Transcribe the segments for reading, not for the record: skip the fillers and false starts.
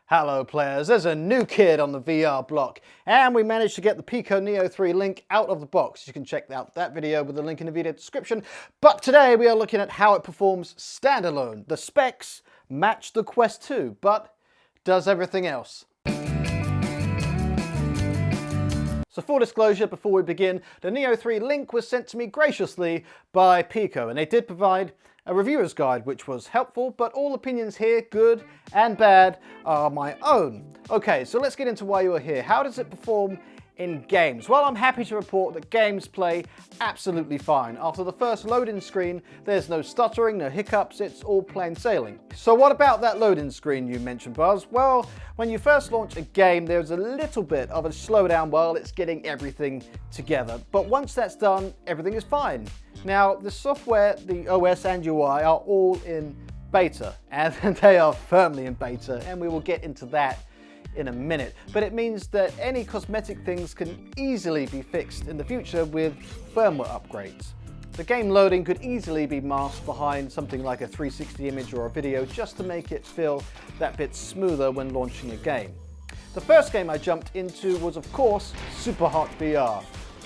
Hello players, there's a new kid on the VR block and we managed to get the Pico Neo 3 Link out of the box. You can check out that video with the link in the video description. But today we are looking at how it performs standalone. The specs match the Quest 2, but does everything else. So full disclosure before we begin, the Neo 3 Link was sent to me graciously by Pico and they did provide a reviewer's guide which was helpful, but all opinions here, good and bad, are my own. Okay, so let's get into why you are here. How does it perform in games? Well, I'm happy to report that games play absolutely fine. After the first loading screen, there's no stuttering, no hiccups, it's all plain sailing. So what about that loading screen you mentioned, Buzz? Well, when you first launch a game, there's a little bit of a slowdown while it's getting everything together. But once that's done, everything is fine. Now, the software, the OS and UI are all in beta, and they are firmly in beta, and we will get into that in a minute. But it means that any cosmetic things can easily be fixed in the future with firmware upgrades. The game loading could easily be masked behind something like a 360 image or a video just to make it feel that bit smoother when launching a game. The first game I jumped into was, of course, Superhot VR.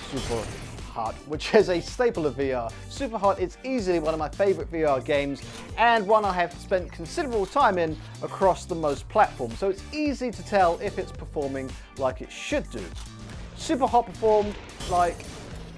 Superhot, which is a staple of VR. Superhot is easily one of my favorite VR games and one I have spent considerable time in across the most platforms, so it's easy to tell if it's performing like it should do. Superhot performed like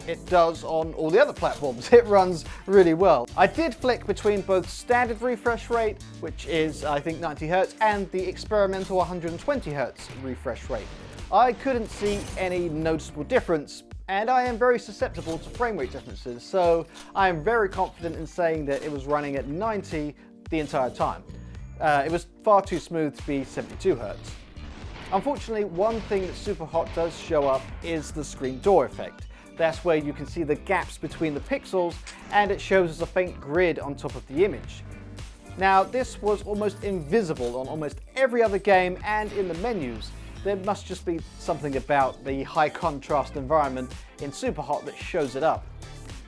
it does on all the other platforms. It runs really well. I did flick between both standard refresh rate, which is I think 90 Hz, and the experimental 120 Hz refresh rate. I couldn't see any noticeable difference, and I am very susceptible to frame rate differences, so I am very confident in saying that it was running at 90 the entire time. It was far too smooth to be 72 Hz. Unfortunately, one thing that Superhot does show up is the screen door effect. That's where you can see the gaps between the pixels and it shows as a faint grid on top of the image. Now, this was almost invisible on almost every other game and in the menus. There must just be something about the high contrast environment in Superhot that shows it up.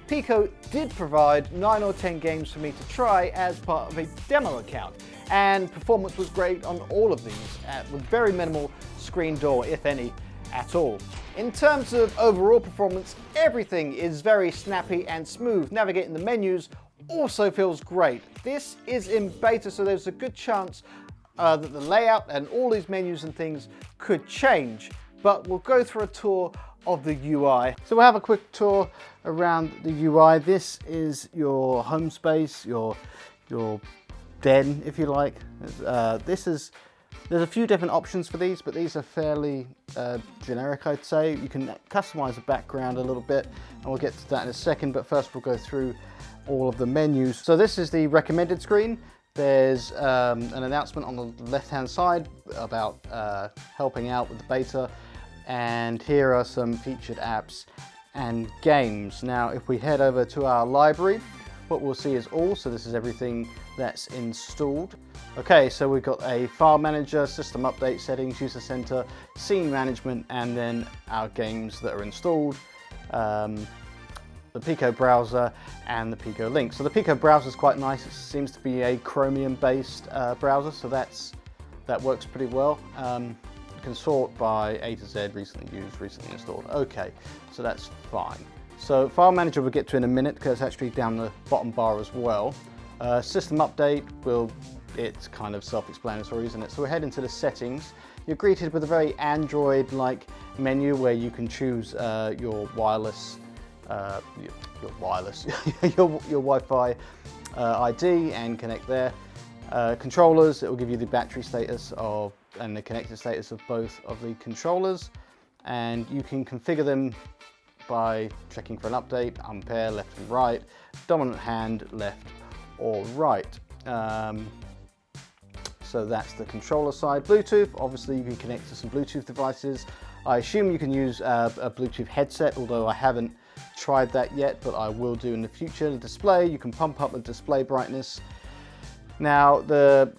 Pico did provide 9 or 10 games for me to try as part of a demo account, and performance was great on all of these, with very minimal screen door, if any, at all. In terms of overall performance, everything is very snappy and smooth. Navigating the menus also feels great. This is in beta, so there's a good chance that the layout and all these menus and things could change, but we'll go through a tour of the UI. So we'll have a quick tour around the UI. This is your home space, your den, if you like. There's a few different options for these, but these are fairly generic, I'd say. You can customize the background a little bit, and we'll get to that in a second, but first we'll go through all of the menus. So this is the recommended screen. There's an announcement on the left-hand side about helping out with the beta, and here are some featured apps and games. Now, if we head over to our library, what we'll see is all, so this is everything that's installed. Okay, so we've got a file manager, system update settings, user center, scene management, and then our games that are installed, the Pico browser and the Pico link. So the Pico browser is quite nice. It seems to be a Chromium based browser, so that works pretty well. You can sort by A to Z, recently used, recently installed. Okay, so that's fine. So file manager we'll get to in a minute because it's actually down the bottom bar as well. System update, it's kind of self-explanatory, isn't it? So we'll head into the settings. You're greeted with a very Android-like menu where you can choose your wireless, your Wi-Fi ID and connect there. Controllers, it will give you the battery status and the connected status of both of the controllers, and you can configure them by checking for an update, umpire left and right, dominant hand left or right. So that's the controller side. Bluetooth, obviously you can connect to some Bluetooth devices. I assume you can use a Bluetooth headset, although I haven't tried that yet, but I will do in the future. The display, you can pump up the display brightness. Now, the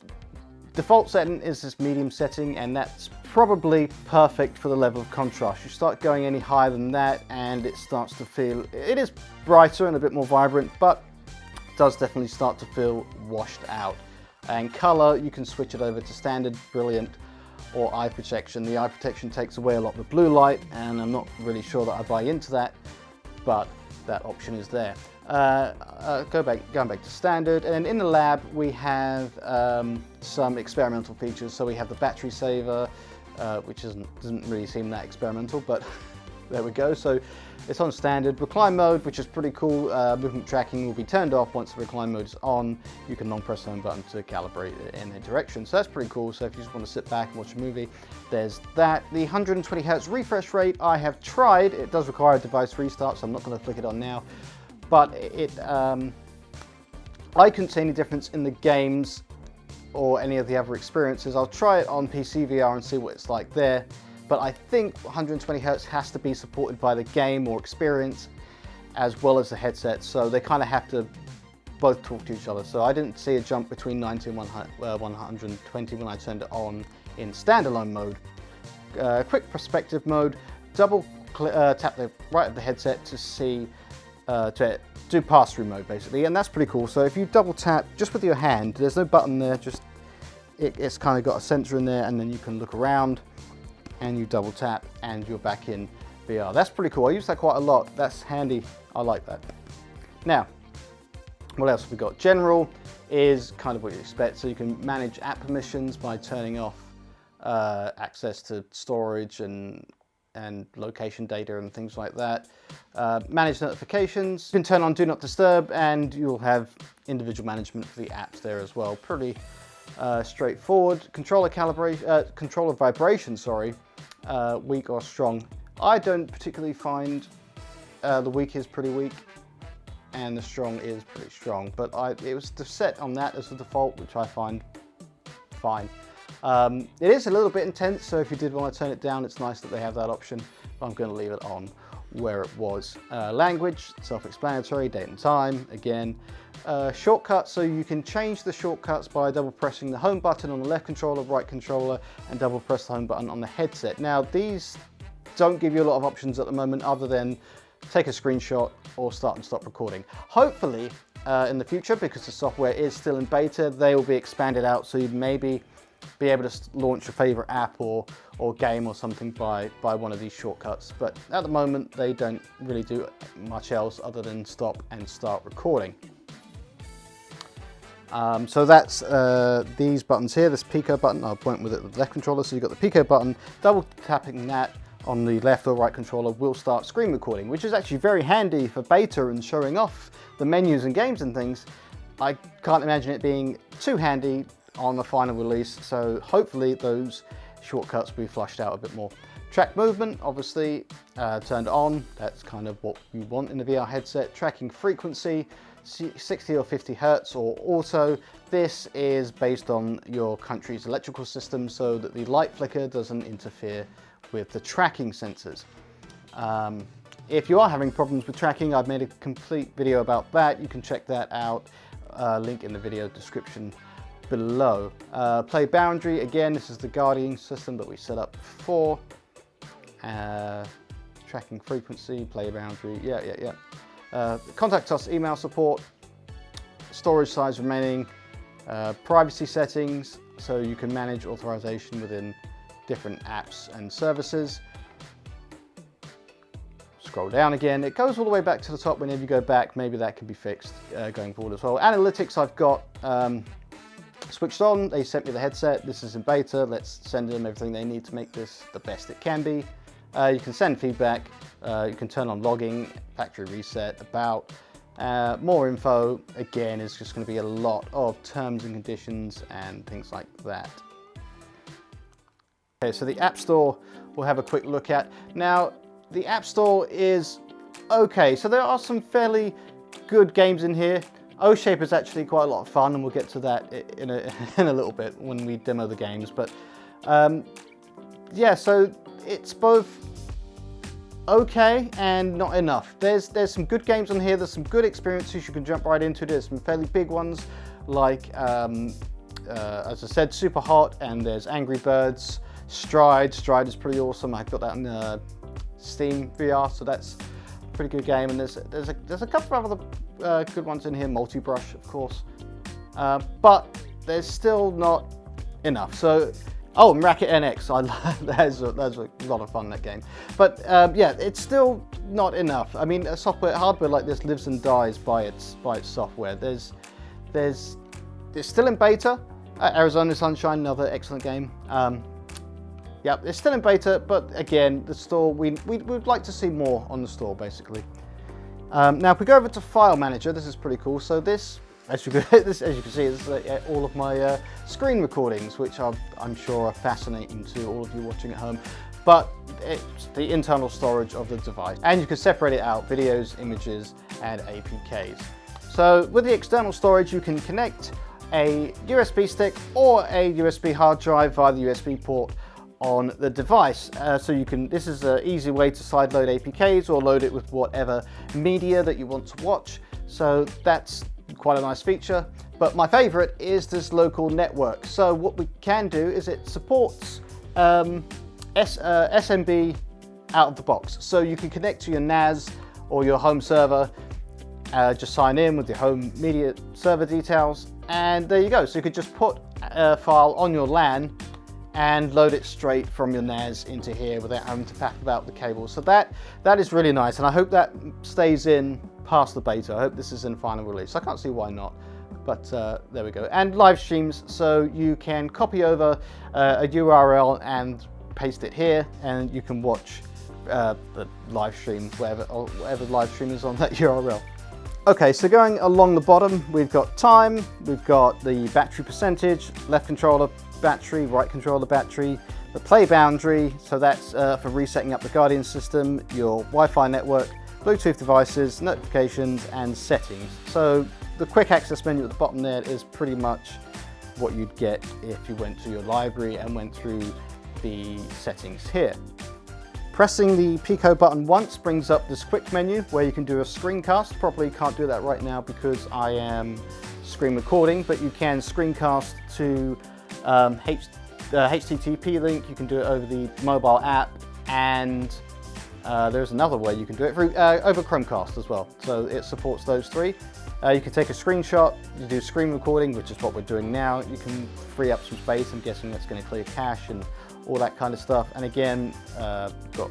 default setting is this medium setting, and that's probably perfect for the level of contrast. You start going any higher than that and it starts to feel, it is brighter and a bit more vibrant, but it does definitely start to feel washed out. And color, you can switch it over to standard, brilliant, or eye protection. The eye protection takes away a lot of the blue light, and I'm not really sure that I buy into that, but that option is there. Going back to standard, and in the lab we have some experimental features. So we have the battery saver, which doesn't really seem that experimental, but there we go. So it's on standard. Recline mode, which is pretty cool. Movement tracking will be turned off once the recline mode is on. You can long press the home button to calibrate it in a direction. So that's pretty cool. So if you just want to sit back and watch a movie, there's that. The 120 Hz refresh rate I have tried. It does require a device restart, so I'm not going to flick it on now. But I couldn't see any difference in the games or any of the other experiences. I'll try it on PC VR and see what it's like there. But I think 120 Hz has to be supported by the game or experience as well as the headset. So they kind of have to both talk to each other. So I didn't see a jump between 90 and 120 when I turned it on in standalone mode. Quick perspective mode, double tap the right of the headset to see, to do pass-through mode basically, and that's pretty cool. So if you double tap just with your hand, there's no button there, just it's kind of got a sensor in there, and then you can look around and you double tap and you're back in VR. That's pretty cool. I use that quite a lot. That's handy. I like that. Now, what else have we got? General is kind of what you expect. So you can manage app permissions by turning off access to storage and location data and things like that. Manage notifications. You can turn on Do Not Disturb, and you'll have individual management for the apps there as well. Pretty straightforward. Controller vibration, sorry, weak or strong. I don't particularly find the weak is pretty weak and the strong is pretty strong, but it was set on that as the default, which I find fine. It is a little bit intense, so if you did want to turn it down, it's nice that they have that option, but I'm going to leave it on where it was. Language, self-explanatory, date and time, again. Shortcuts, so you can change the shortcuts by double pressing the home button on the left controller, right controller, and double press the home button on the headset. Now, these don't give you a lot of options at the moment other than take a screenshot or start and stop recording. Hopefully, in the future, because the software is still in beta, they will be expanded out, so you maybe be able to launch your favorite app or game or something by one of these shortcuts. But at the moment, they don't really do much else other than stop and start recording. So that's these buttons here, this Pico button. I'll point with it with the left controller. So you've got the Pico button, double tapping that on the left or right controller will start screen recording, which is actually very handy for beta and showing off the menus and games and things. I can't imagine it being too handy on the final release, so hopefully those shortcuts will be flushed out a bit more. Track movement, obviously turned on. That's kind of what you want in the VR headset. Tracking frequency, 60 or 50 Hertz or auto. This is based on your country's electrical system so that the light flicker doesn't interfere with the tracking sensors. If you are having problems with tracking, I've made a complete video about that. You can check that out, link in the video description below. Play boundary, again, this is the guardian system that we set up before. Tracking frequency, play boundary, contact us, email support, storage size remaining, privacy settings, so you can manage authorization within different apps and services. Scroll down again, it goes all the way back to the top. Whenever you go back, maybe that can be fixed going forward as well. Analytics, I've got switched on. They sent me the headset. This is in beta. Let's send them everything they need to make this the best it can be. You can send feedback. You can turn on logging, factory reset, about. More info, again, is just going to be a lot of terms and conditions and things like that. Okay, so the App Store we'll have a quick look at. Now, the App Store is okay. So there are some fairly good games in here. Ohshape is actually quite a lot of fun, and we'll get to that in a little bit when we demo the games. But yeah, so it's both okay and not enough. There's some good games on here. There's some good experiences you can jump right into. There's some fairly big ones like, as I said, Super Hot, and there's Angry Birds. Stride is pretty awesome. I've got that on Steam VR, so that's a pretty good game. And there's a couple of other good ones in here. Multi-Brush, of course, but there's still not enough. So Oh, and Racket NX, that's a lot of fun, that game. But yeah, it's still not enough. I mean, hardware like this lives and dies by its software. It's still in beta. Arizona Sunshine, another excellent game. Yeah, it's still in beta, but again, the store, we'd like to see more on the store, basically. Now, if we go over to File Manager, this is pretty cool. So this, as you can see, is all of my screen recordings, which I'm sure are fascinating to all of you watching at home. But it's the internal storage of the device, and you can separate it out: videos, images, and APKs. So with the external storage, you can connect a USB stick or a USB hard drive via the USB port on the device. So you can, this is an easy way to sideload APKs or load it with whatever media that you want to watch. So that's quite a nice feature. But my favorite is this local network. So what we can do is it supports SMB out of the box. So you can connect to your NAS or your home server, just sign in with your home media server details, and there you go. So you could just put a file on your LAN and load it straight from your NAS into here without having to faff about the cables. So that is really nice, and I hope that stays in past the beta. I hope this is in final release. I can't see why not, but there we go. And live streams, so you can copy over a URL and paste it here, and you can watch the live stream, whatever live stream is on that URL. Okay, so going along the bottom, we've got time, we've got the battery percentage, left controller battery, right controller battery, the play boundary, so that's for resetting up the Guardian system, your Wi-Fi network, Bluetooth devices, notifications, and settings. So the quick access menu at the bottom there is pretty much what you'd get if you went to your library and went through the settings here. Pressing the Pico button once brings up this quick menu where you can do a screencast. Probably can't do that right now because I am screen recording, but you can screencast to HTTP link. You can do it over the mobile app, and there's another way you can do it through, over Chromecast as well. So it supports those three. You can take a screenshot, you do screen recording, which is what we're doing now. You can free up some space. I'm guessing that's going to clear cache and all that kind of stuff. And again, we've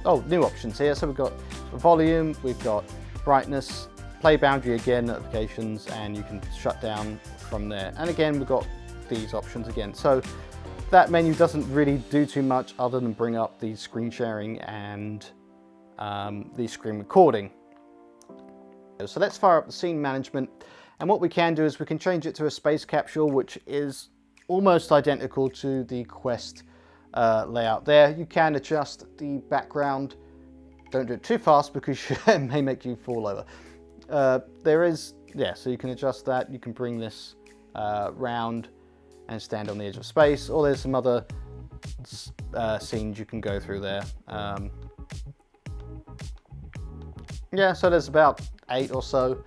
got new options here. So we've got volume, we've got brightness, play boundary again, notifications, and you can shut down from there. And again, we've got these options again. So that menu doesn't really do too much other than bring up the screen sharing and the screen recording. So let's fire up the scene management, and what we can do is we can change it to a space capsule, which is almost identical to the Quest layout there. You can adjust the background. Don't do it too fast because it may make you fall over. So you can adjust that. You can bring this round and stand on the edge of space, or there's some other scenes you can go through there. Yeah, so there's about 8 or so,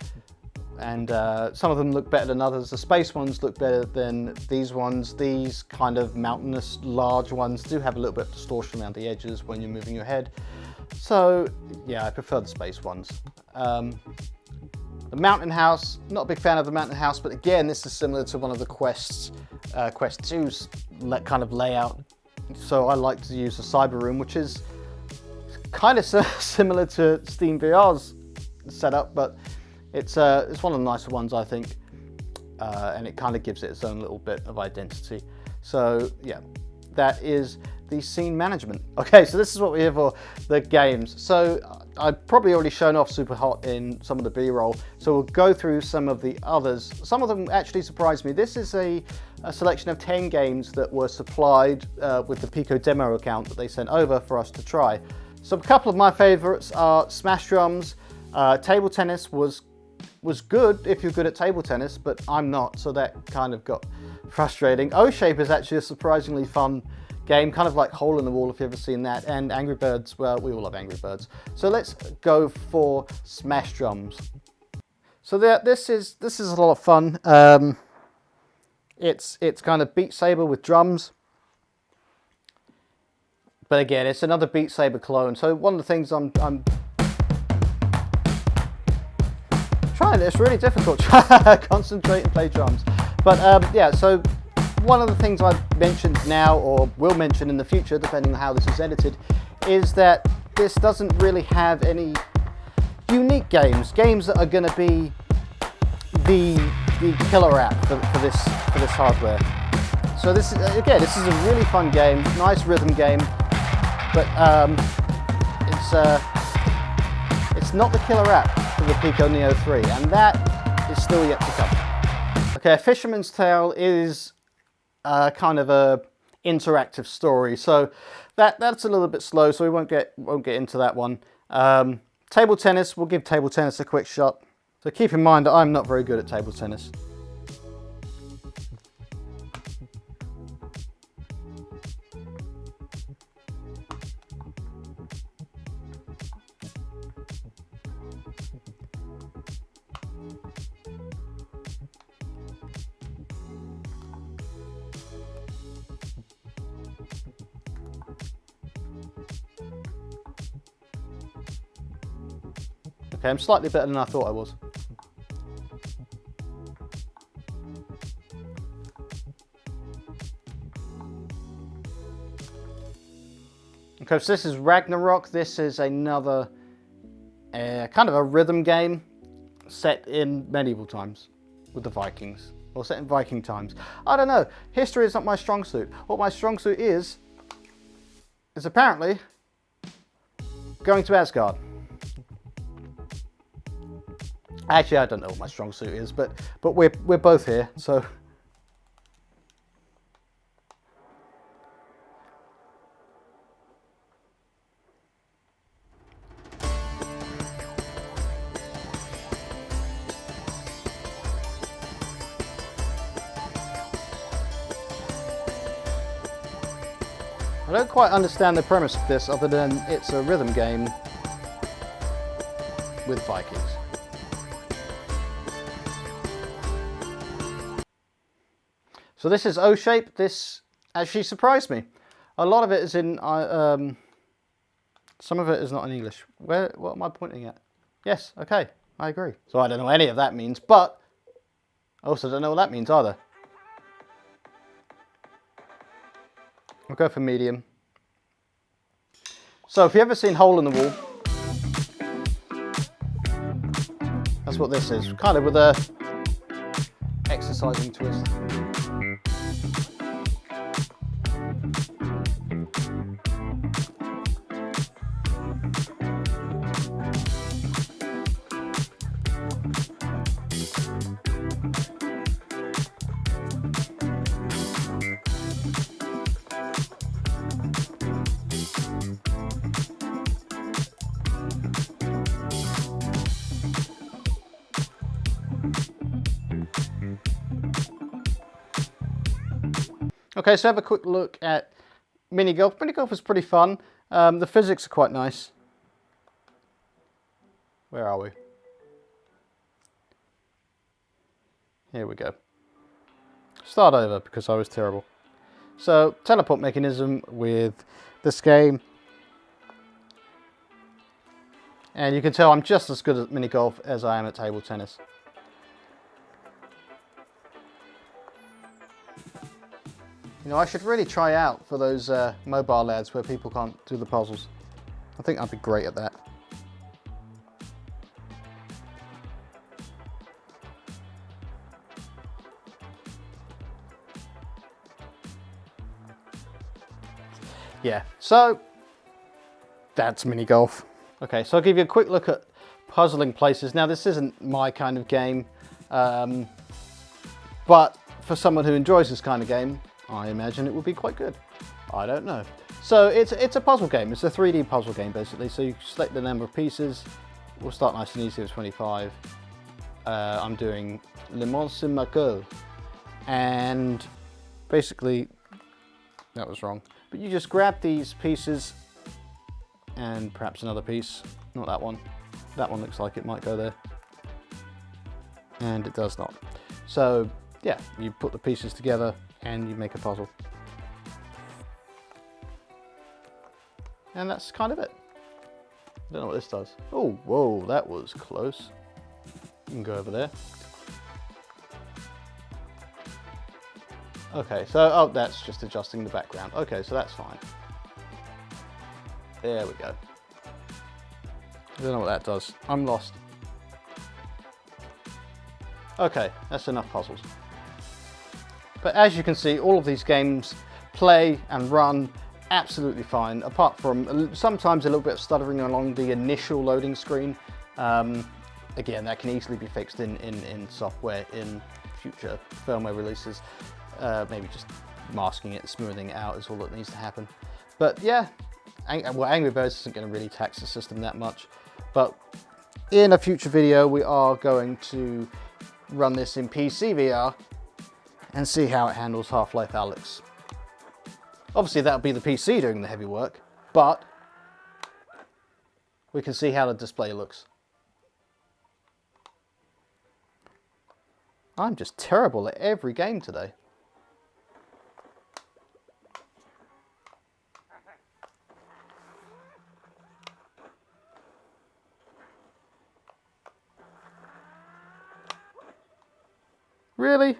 and some of them look better than others. The space ones look better than these ones. These kind of mountainous large ones do have a little bit of distortion around the edges when you're moving your head. So yeah, I prefer the space ones. The mountain house, not a big fan of the mountain house, but again, this is similar to one of the Quest 2's kind of layout. So I like to use the Cyber Room, which is kind of similar to Steam VR's setup, but it's one of the nicer ones, I think, and it kind of gives it its own little bit of identity. So yeah, that is the scene management. Okay, so this is what we have for the games. So I've probably already shown off Super Hot in some of the B-roll, so we'll go through some of the others. Some of them actually surprised me. This is a selection of 10 games that were supplied with the Pico demo account that they sent over for us to try. So a couple of my favorites are Smash Drums. Table tennis was good if you're good at table tennis, but I'm not, so that kind of got frustrating. Ohshape is actually a surprisingly fun game, kind of like Hole in the Wall if you've ever seen that, and Angry Birds, well, we all love Angry Birds. So let's go for Smash Drums. So this is a lot of fun. It's kind of Beat Saber with drums. But again, it's another Beat Saber clone. So one of the things I'm trying, it's really difficult to concentrate and play drums. But yeah, so one of the things I've mentioned now, or will mention in the future, depending on how this is edited, is that this doesn't really have any unique games that are going to be the killer app for this hardware. So this is, again, this is a really fun game, nice rhythm game, but it's not the killer app for the Pico Neo 3, and that is still yet to come. Okay, A Fisherman's Tale is kind of a interactive story, so that's a little bit slow, so we won't get into that one. Table tennis, we'll give table tennis a quick shot. So keep in mind that I'm not very good at table tennis. Okay, I'm slightly better than I thought I was. Okay, so this is Ragnarock. This is another kind of a rhythm game set in medieval times with the Vikings, or set in Viking times. I don't know. History is not my strong suit. What my strong suit is apparently going to Asgard. Actually, I don't know what my strong suit is, but we're both here, so. I don't quite understand the premise of this, other than it's a rhythm game with Vikings. So this is Ohshape. This actually surprised me. A lot of it is in, some of it is not in English. What am I pointing at? Yes, okay, I agree. So I don't know what any of that means, but I also don't know what that means either. I'll go for medium. So if you've ever seen Hole in the Wall, that's what this is, kind of with a exercising twist. Okay, so have a quick look at Minigolf. Minigolf is pretty fun. The physics are quite nice. Where are we? Here we go. Start over because I was terrible. So, teleport mechanism with this game. And you can tell I'm just as good at Minigolf as I am at table tennis. You know, I should really try out for those mobile lads where people can't do the puzzles. I think I'd be great at that. Yeah, so that's Minigolf. Okay, so I'll give you a quick look at puzzling places. Now, this isn't my kind of game, but for someone who enjoys this kind of game, I imagine it would be quite good. I don't know. So it's a puzzle game. It's a 3D puzzle game, basically. So you select the number of pieces. We'll start nice and easy with 25. I'm doing Le Mans in Marco. And basically, that was wrong. But you just grab these pieces and perhaps another piece. Not that one. That one looks like it might go there. And it does not. So yeah, you put the pieces together and you make a puzzle. And that's kind of it. I don't know what this does. Oh, whoa, that was close. You can go over there. Okay, so, oh, that's just adjusting the background. Okay, so that's fine. There we go. I don't know what that does. I'm lost. Okay, that's enough puzzles. But as you can see, all of these games play and run absolutely fine, apart from sometimes a little bit of stuttering along the initial loading screen. Again, that can easily be fixed in software in future firmware releases. Maybe just masking it, smoothing it out is all that needs to happen. But yeah, Angry Birds isn't going to really tax the system that much. But in a future video, we are going to run this in PC VR and see how it handles Half-Life Alyx. Obviously that'll be the PC doing the heavy work, but we can see how the display looks. I'm just terrible at every game today. Really?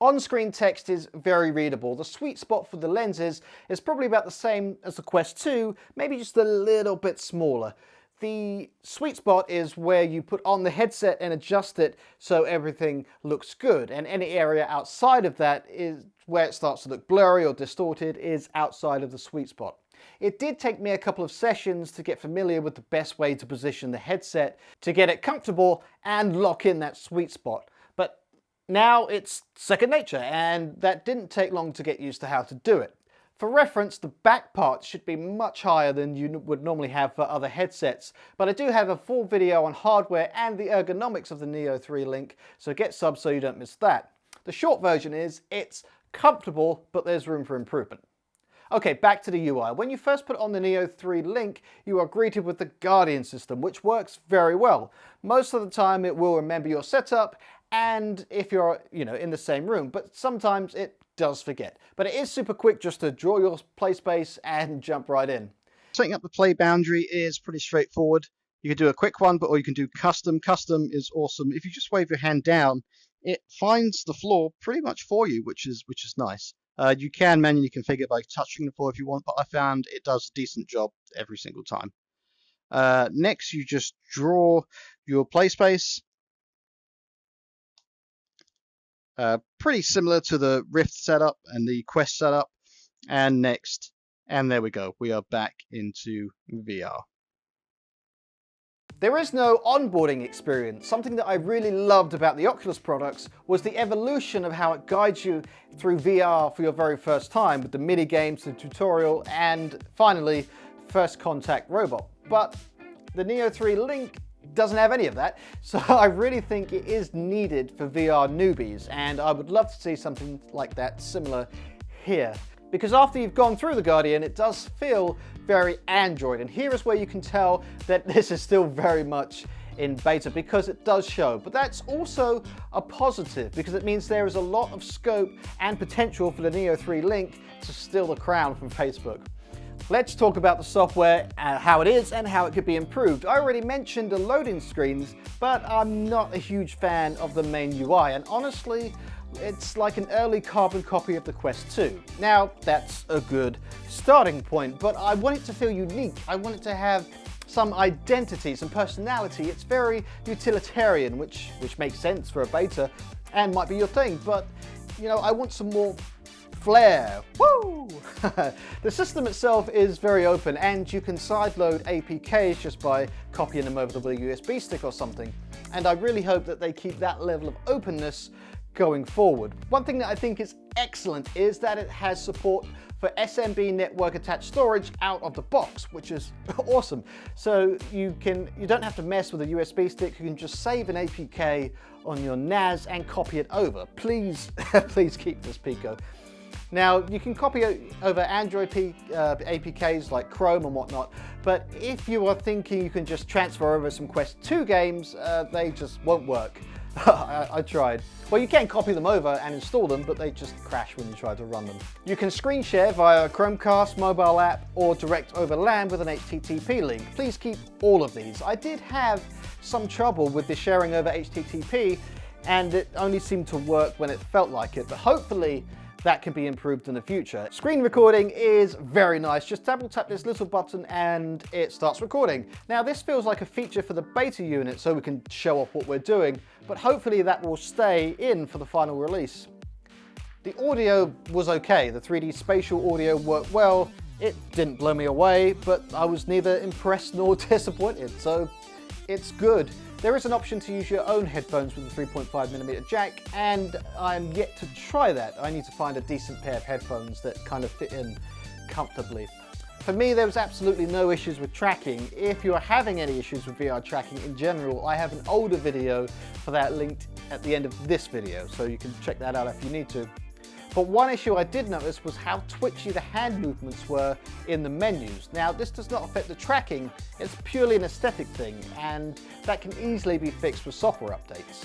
On-screen text is very readable. The sweet spot for the lenses is probably about the same as the Quest 2, maybe just a little bit smaller. The sweet spot is where you put on the headset and adjust it so everything looks good, and any area outside of that is where it starts to look blurry or distorted is outside of the sweet spot. It did take me a couple of sessions to get familiar with the best way to position the headset to get it comfortable and lock in that sweet spot. But now it's second nature, and that didn't take long to get used to how to do it. For reference, the back part should be much higher than you would normally have for other headsets, but I do have a full video on hardware and the ergonomics of the Neo 3 Link, so get subbed so you don't miss that. The short version is, it's comfortable, but there's room for improvement. Okay, back to the UI. When you first put on the Neo 3 Link, you are greeted with the Guardian system, which works very well. Most of the time it will remember your setup, and if you're, in the same room, but sometimes it does forget. But it is super quick just to draw your play space and jump right in. Setting up the play boundary is pretty straightforward. You can do a quick one, or you can do custom. Custom is awesome. If you just wave your hand down, it finds the floor pretty much for you, which is nice. You can manually configure it by touching the floor if you want, but I found it does a decent job every single time. Next, you just draw your play space. Pretty similar to the Rift setup and the Quest setup. And next, and there we go. We are back into VR. There is no onboarding experience. Something that I really loved about the Oculus products was the evolution of how it guides you through VR for your very first time, with the mini games, the tutorial, and finally, first contact robot. But the Neo 3 Link doesn't have any of that, so I really think it is needed for VR newbies, and I would love to see something like that similar here. Because after you've gone through the Guardian, it does feel very Android, and here is where you can tell that this is still very much in beta, because it does show. But that's also a positive, because it means there is a lot of scope and potential for the Neo 3 Link to steal the crown from Facebook. Let's talk about the software, how it is and how it could be improved. I already mentioned the loading screens, but I'm not a huge fan of the main UI, and honestly, it's like an early carbon copy of the Quest 2. Now, that's a good starting point, but I want it to feel unique. I want it to have some identity, some personality. It's very utilitarian, which makes sense for a beta and might be your thing, but I want some more flair. Woo! The system itself is very open, and you can sideload APKs just by copying them over the USB stick or something. And I really hope that they keep that level of openness going forward. One thing that I think is excellent is that it has support for SMB network attached storage out of the box, which is awesome. So you don't have to mess with a USB stick. You can just save an APK on your NAS and copy it over. Please, please keep this, Pico. Now, you can copy over Android APKs like Chrome and whatnot, but if you are thinking you can just transfer over some Quest 2 games, they just won't work. I tried. Well, you can copy them over and install them, but they just crash when you try to run them. You can screen share via a Chromecast, mobile app, or direct over LAN with an HTTP link. Please keep all of these. I did have some trouble with the sharing over HTTP and it only seemed to work when it felt like it, but hopefully that can be improved in the future. Screen recording is very nice. Just double tap this little button and it starts recording. Now this feels like a feature for the beta unit so we can show off what we're doing, but hopefully that will stay in for the final release. The audio was okay. The 3D spatial audio worked well. It didn't blow me away, but I was neither impressed nor disappointed, so it's good. There is an option to use your own headphones with a 3.5mm jack, and I'm yet to try that. I need to find a decent pair of headphones that kind of fit in comfortably. For me, there was absolutely no issues with tracking. If you're having any issues with VR tracking in general, I have an older video for that linked at the end of this video, so you can check that out if you need to. But one issue I did notice was how twitchy the hand movements were in the menus. Now, this does not affect the tracking, it's purely an aesthetic thing, and that can easily be fixed with software updates.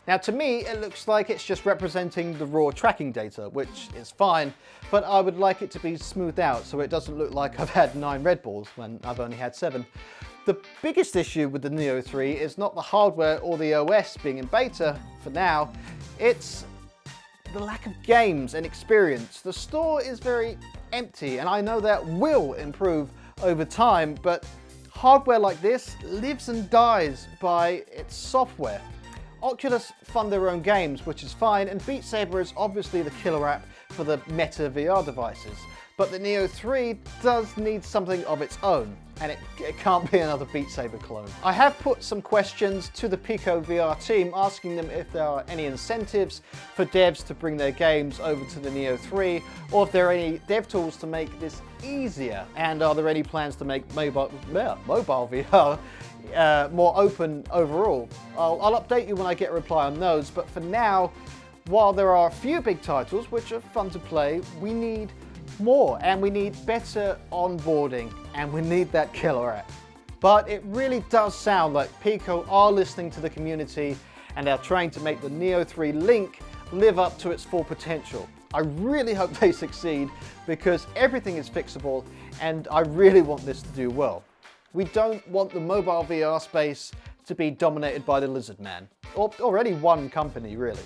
Now to me, it looks like it's just representing the raw tracking data, which is fine, but I would like it to be smoothed out so it doesn't look like I've had 9 Red Bulls when I've only had 7. The biggest issue with the Neo 3 is not the hardware or the OS being in beta for now, it's the lack of games and experience. The store is very empty, and I know that will improve over time, but hardware like this lives and dies by its software. Oculus fund their own games, which is fine, and Beat Saber is obviously the killer app for the Meta VR devices. But the Neo 3 does need something of its own, and it can't be another Beat Saber clone. I have put some questions to the Pico VR team asking them if there are any incentives for devs to bring their games over to the Neo 3, or if there are any dev tools to make this easier, and are there any plans to make mobile VR more open overall. I'll update you when I get a reply on those, but for now, while there are a few big titles which are fun to play, we need more, and we need better onboarding, and we need that killer app. But it really does sound like Pico are listening to the community and are trying to make the Neo 3 Link live up to its full potential. I really hope they succeed, because everything is fixable and I really want this to do well. We don't want the mobile VR space to be dominated by the lizard man, or any one company really.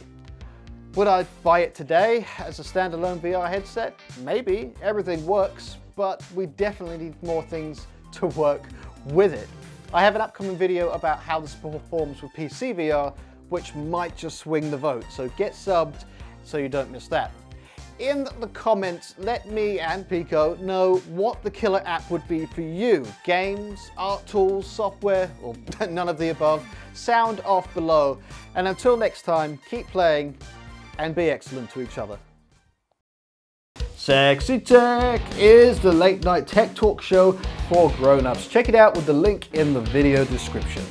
Would I buy it today as a standalone VR headset? Maybe. Everything works, but we definitely need more things to work with it. I have an upcoming video about how this performs with PC VR, which might just swing the vote, so get subbed so you don't miss that. In the comments, let me and Pico know what the killer app would be for you. Games, art tools, software, or none of the above. Sound off below. And until next time, keep playing and be excellent to each other. SexyTech is the late night tech talk show for grown-ups. Check it out with the link in the video description.